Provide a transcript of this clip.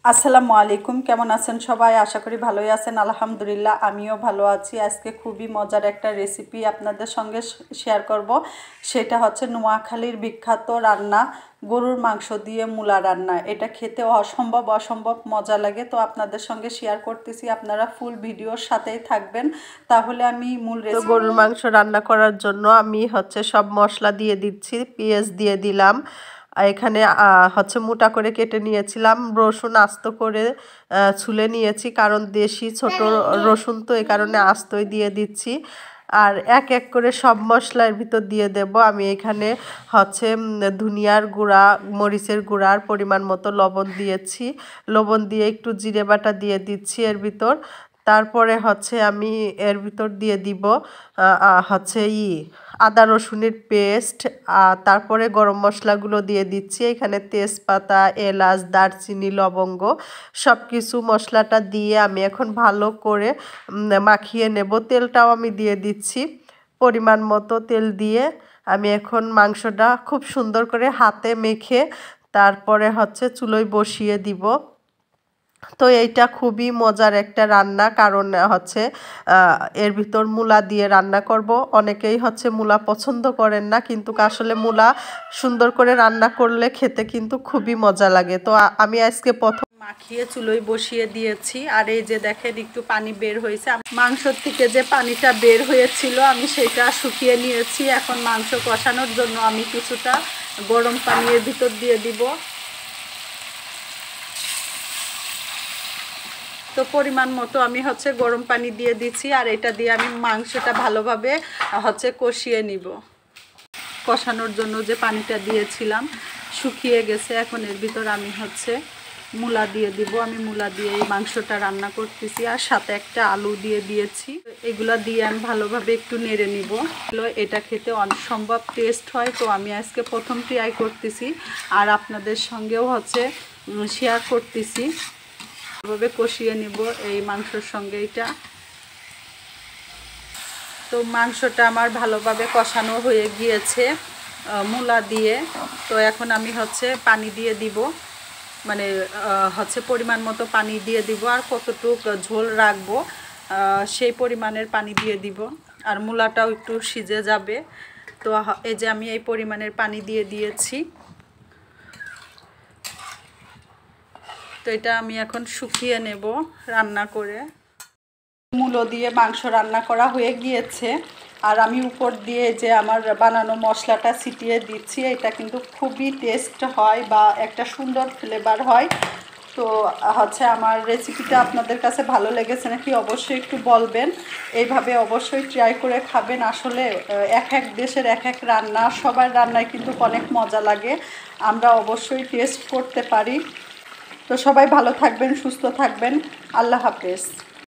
আসসালামু আলাইকুম, কেমন আছেন সবাই? আশা করি ভালোই আছেন। আলহামদুলিল্লাহ আমিও ভালো আছি। আজকে খুবই মজার একটা রেসিপি আপনাদের সঙ্গে শেয়ার করব। সেটা হচ্ছে নোয়াখালীর বিখ্যাত রান্না গরুর মাংস দিয়ে মূলা রান্না। এটা খেতে অসম্ভব মজা লাগে। তো আপনাদের সঙ্গে শেয়ার করতেছি, আপনারা ফুল ভিডিওর সাথেই থাকবেন। তাহলে আমি মূল রেসিপি গরুর মাংস রান্না করার জন্য আমি সব মশলা দিয়ে দিচ্ছি। পেঁয়াজ দিয়ে দিলাম, এখানে মোটা করে কেটে নিয়েছিলাম। রসুন আস্ত করে ছুলে নিয়েছি, কারণ দেশি ছোট রসুন, তো এই কারণে আস্তই দিয়ে দিচ্ছি। আর এক এক করে সব মশলার ভিতর দিয়ে দেব। আমি এখানে ধনিয়ার গুঁড়া, মরিচের গুঁড়ার পরিমাণ মতো লবণ দিয়েছি। লবণ দিয়ে একটু জিরে বাটা দিয়ে দিচ্ছি এর ভিতর। তারপরে আমি এর ভিতর দিয়ে দিব আদা রসুনের পেস্ট। তারপরে গরম মশলাগুলো দিয়ে দিচ্ছি। এখানে তেজপাতা, এলাচ, দারচিনি, লবঙ্গ সব কিছু মশলাটা দিয়ে আমি এখন ভালো করে মাখিয়ে নেব। তেলটাও আমি দিয়ে দিচ্ছি, পরিমাণ মতো তেল দিয়ে আমি এখন মাংসটা খুব সুন্দর করে হাতে মেখে তারপরে চুলোয় বসিয়ে দিব। তো এইটা খুবই মজার একটা রান্না, কারণ এর ভিতর মূলা দিয়ে রান্না করব। অনেকেই মূলা পছন্দ করেন না, কিন্তু আসলে মূলা সুন্দর করে রান্না করলে খেতে কিন্তু খুবই মজা লাগে। তো আমি আজকে প্রথম মাখিয়ে চুলোয় বসিয়ে দিয়েছি। আর এই যে দেখেন একটু পানি বের হয়েছে। মাংসর থেকে যে পানিটা বের হয়েছিল আমি সেটা শুকিয়ে নিয়েছি। এখন মাংস কষানোর জন্য আমি কিছুটা গরম পানির ভিতর দিয়ে দিব। তো পরিমাণ মতো আমি গরম পানি দিয়ে দিচ্ছি। আর এটা দিয়ে আমি মাংসটা ভালোভাবে কষিয়ে নিব। কষানোর জন্য যে পানিটা দিয়েছিলাম শুকিয়ে গেছে। এখন এর ভিতর আমি মূলা দিয়ে দিব। আমি মূলা দিয়ে এই মাংসটা রান্না করতেছি, আর সাথে একটা আলু দিয়ে দিয়েছি। এগুলা দিয়ে আমি ভালোভাবে একটু নেড়ে নিব। এটা খেতে অসম্ভব টেস্ট হয়। তো আমি আজকে প্রথম ট্রাই করতেছি, আর আপনাদের সঙ্গেও শেয়ার করতেছি। ভাবে কষিয়ে নিব এই মাংসর সঙ্গে এটা। তো মাংসটা আমার ভালোভাবে কষানো হয়ে গিয়েছে মূলা দিয়ে। তো এখন আমি পানি দিয়ে দিব, মানে পরিমাণ মতো পানি দিয়ে দিব। আর কতটুকু ঝোল রাখবো সেই পরিমাণের পানি দিয়ে দিব। আর মূলাটাও একটু সিজে যাবে। তো এই যে আমি এই পরিমাণের পানি দিয়ে দিয়েছি। তো এটা আমি এখন শুকিয়ে নেব রান্না করে। মূলো দিয়ে মাংস রান্না করা হয়ে গিয়েছে, আর আমি উপর দিয়ে যে আমার বানানো মশলাটা ছিটিয়ে দিচ্ছি। এটা কিন্তু খুবই টেস্ট হয় বা একটা সুন্দর ফ্লেভার হয়। তো আমার রেসিপিটা আপনাদের কাছে ভালো লেগেছে নাকি অবশ্যই একটু বলবেন। এইভাবে অবশ্যই ট্রাই করে খাবেন। আসলে এক এক দেশের এক এক রান্না, সবার রান্নায় কিন্তু অনেক মজা লাগে। আমরা অবশ্যই টেস্ট করতে পারি। তো সবাই ভালো থাকবেন, সুস্থ থাকবেন। আল্লাহ হাফেজ।